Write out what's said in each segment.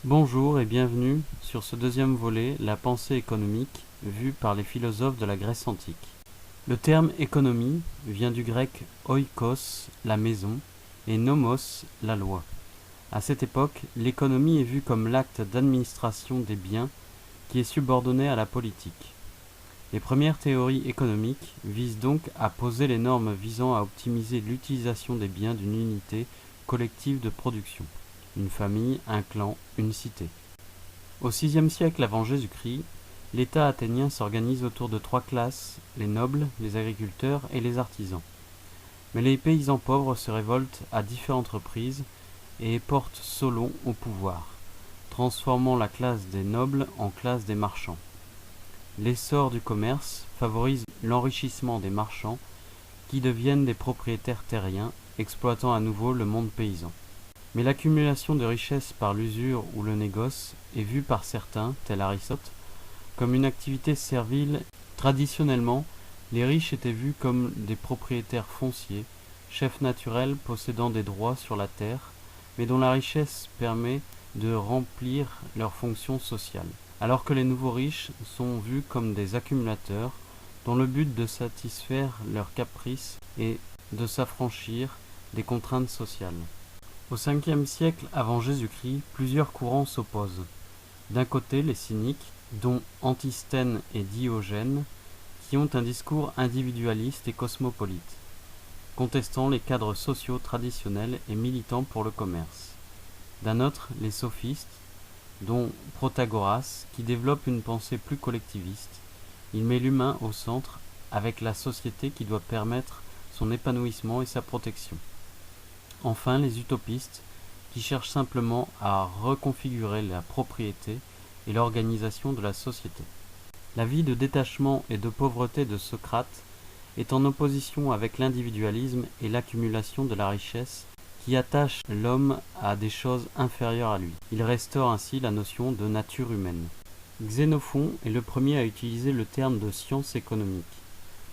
Bonjour et bienvenue sur ce deuxième volet, la pensée économique, vue par les philosophes de la Grèce antique. Le terme économie vient du grec oikos, la maison, et nomos, la loi. À cette époque, l'économie est vue comme l'acte d'administration des biens qui est subordonné à la politique. Les premières théories économiques visent donc à poser les normes visant à optimiser l'utilisation des biens d'une unité collective de production, une famille, un clan, une cité. Au VIe siècle avant Jésus-Christ, l'État athénien s'organise autour de trois classes, les nobles, les agriculteurs et les artisans. Mais les paysans pauvres se révoltent à différentes reprises et portent Solon au pouvoir, transformant la classe des nobles en classe des marchands. L'essor du commerce favorise l'enrichissement des marchands qui deviennent des propriétaires terriens, exploitant à nouveau le monde paysan. Mais l'accumulation de richesses par l'usure ou le négoce est vue par certains, tel Aristote, comme une activité servile. Traditionnellement, les riches étaient vus comme des propriétaires fonciers, chefs naturels possédant des droits sur la terre, mais dont la richesse permet de remplir leurs fonctions sociales, alors que les nouveaux riches sont vus comme des accumulateurs, dont le but de satisfaire leurs caprices et de s'affranchir des contraintes sociales. Au Ve siècle avant Jésus-Christ, plusieurs courants s'opposent. D'un côté, les cyniques, dont Antisthène et Diogène, qui ont un discours individualiste et cosmopolite, contestant les cadres sociaux traditionnels et militant pour le commerce. D'un autre, les sophistes, dont Protagoras, qui développe une pensée plus collectiviste. Il met l'humain au centre, avec la société qui doit permettre son épanouissement et sa protection. Enfin, les utopistes, qui cherchent simplement à reconfigurer la propriété et l'organisation de la société. La vie de détachement et de pauvreté de Socrate est en opposition avec l'individualisme et l'accumulation de la richesse qui attache l'homme à des choses inférieures à lui. Il restaure ainsi la notion de nature humaine. Xénophon est le premier à utiliser le terme de science économique.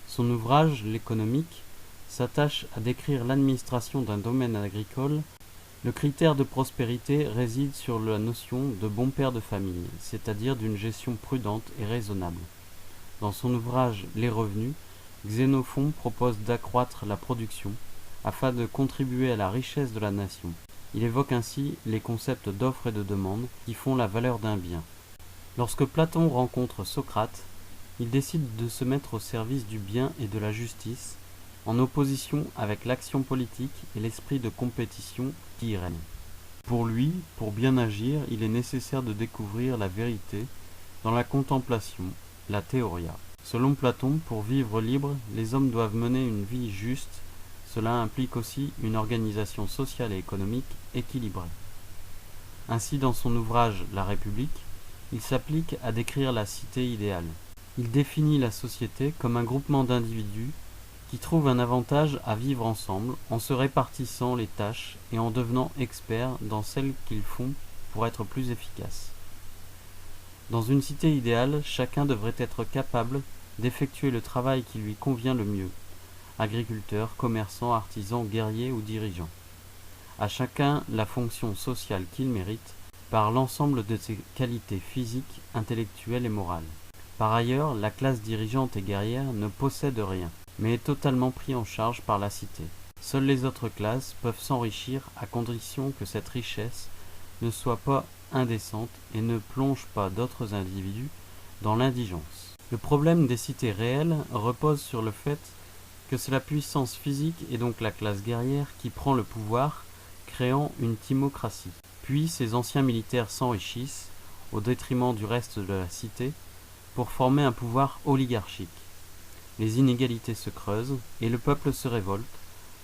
Son ouvrage, L'économique, s'attache à décrire l'administration d'un domaine agricole. Le critère de prospérité réside sur la notion de bon père de famille, c'est-à-dire d'une gestion prudente et raisonnable. Dans son ouvrage Les revenus, Xénophon propose d'accroître la production afin de contribuer à la richesse de la nation. Il évoque ainsi les concepts d'offre et de demande qui font la valeur d'un bien. Lorsque Platon rencontre Socrate, il décide de se mettre au service du bien et de la justice, en opposition avec l'action politique et l'esprit de compétition qui y règne. Pour lui, pour bien agir, il est nécessaire de découvrir la vérité dans la contemplation, la théoria. Selon Platon, pour vivre libre, les hommes doivent mener une vie juste. Cela implique aussi une organisation sociale et économique équilibrée. Ainsi, dans son ouvrage La République, il s'applique à décrire la cité idéale. Il définit la société comme un groupement d'individus qui trouvent un avantage à vivre ensemble en se répartissant les tâches et en devenant experts dans celles qu'ils font pour être plus efficaces. Dans une cité idéale, chacun devrait être capable d'effectuer le travail qui lui convient le mieux. Agriculteurs, commerçants, artisans, guerriers ou dirigeants. À chacun la fonction sociale qu'il mérite par l'ensemble de ses qualités physiques, intellectuelles et morales. Par ailleurs, la classe dirigeante et guerrière ne possède rien, mais est totalement pris en charge par la cité. Seules les autres classes peuvent s'enrichir à condition que cette richesse ne soit pas indécente et ne plonge pas d'autres individus dans l'indigence. Le problème des cités réelles repose sur le fait que c'est la puissance physique et donc la classe guerrière qui prend le pouvoir, créant une timocratie. Puis ces anciens militaires s'enrichissent, au détriment du reste de la cité, pour former un pouvoir oligarchique. Les inégalités se creusent et le peuple se révolte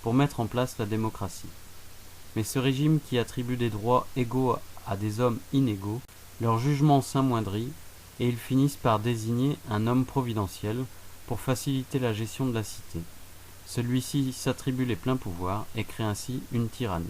pour mettre en place la démocratie. Mais ce régime qui attribue des droits égaux à des hommes inégaux, leur jugement s'amoindrit et ils finissent par désigner un homme providentiel pour faciliter la gestion de la cité. Celui-ci s'attribue les pleins pouvoirs et crée ainsi une tyrannie.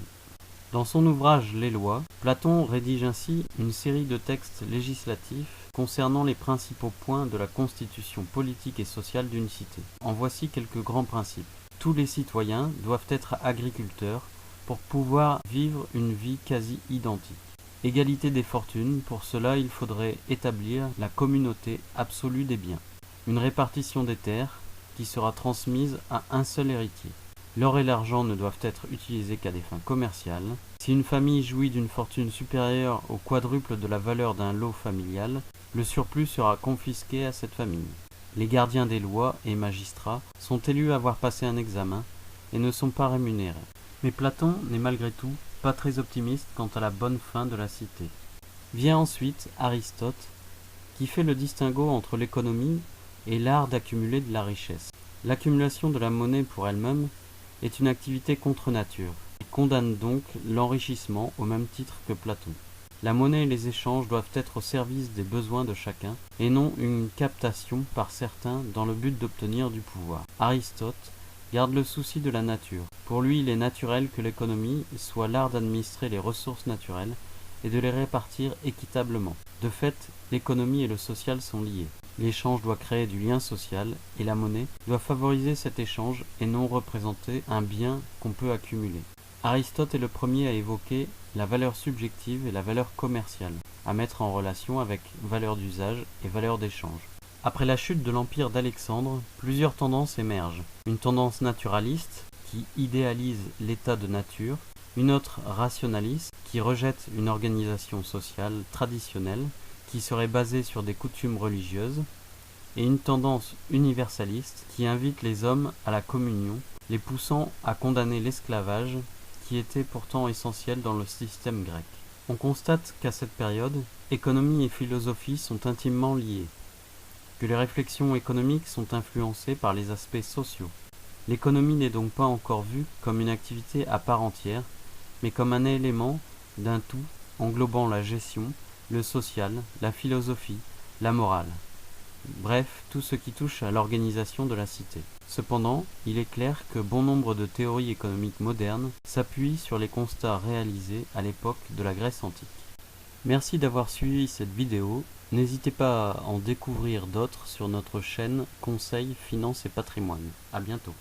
Dans son ouvrage Les lois, Platon rédige ainsi une série de textes législatifs concernant les principaux points de la constitution politique et sociale d'une cité. En voici quelques grands principes. Tous les citoyens doivent être agriculteurs pour pouvoir vivre une vie quasi identique. Égalité des fortunes, pour cela il faudrait établir la communauté absolue des biens. Une répartition des terres qui sera transmise à un seul héritier. L'or et l'argent ne doivent être utilisés qu'à des fins commerciales. Si une famille jouit d'une fortune supérieure au quadruple de la valeur d'un lot familial, le surplus sera confisqué à cette famille. Les gardiens des lois et magistrats sont élus à avoir passé un examen et ne sont pas rémunérés. Mais Platon n'est malgré tout pas très optimiste quant à la bonne fin de la cité. Vient ensuite Aristote, qui fait le distinguo entre l'économie et l'art d'accumuler de la richesse. L'accumulation de la monnaie pour elle-même est une activité contre nature, et condamne donc l'enrichissement au même titre que Platon. La monnaie et les échanges doivent être au service des besoins de chacun, et non une captation par certains dans le but d'obtenir du pouvoir. Aristote garde le souci de la nature. Pour lui, il est naturel que l'économie soit l'art d'administrer les ressources naturelles et de les répartir équitablement. De fait, l'économie et le social sont liés. L'échange doit créer du lien social et la monnaie doit favoriser cet échange et non représenter un bien qu'on peut accumuler. Aristote est le premier à évoquer la valeur subjective et la valeur commerciale, à mettre en relation avec valeur d'usage et valeur d'échange. Après la chute de l'empire d'Alexandre, plusieurs tendances émergent. Une tendance naturaliste qui idéalise l'état de nature, une autre rationaliste qui rejette une organisation sociale traditionnelle qui serait basée sur des coutumes religieuses, et une tendance universaliste qui invite les hommes à la communion, les poussant à condamner l'esclavage qui était pourtant essentiel dans le système grec. On constate qu'à cette période, économie et philosophie sont intimement liées, que les réflexions économiques sont influencées par les aspects sociaux. L'économie n'est donc pas encore vue comme une activité à part entière, mais comme un élément d'un tout englobant la gestion, le social, la philosophie, la morale. Bref, tout ce qui touche à l'organisation de la cité. Cependant, il est clair que bon nombre de théories économiques modernes s'appuient sur les constats réalisés à l'époque de la Grèce antique. Merci d'avoir suivi cette vidéo. N'hésitez pas à en découvrir d'autres sur notre chaîne Conseil, Finance et Patrimoine. À bientôt.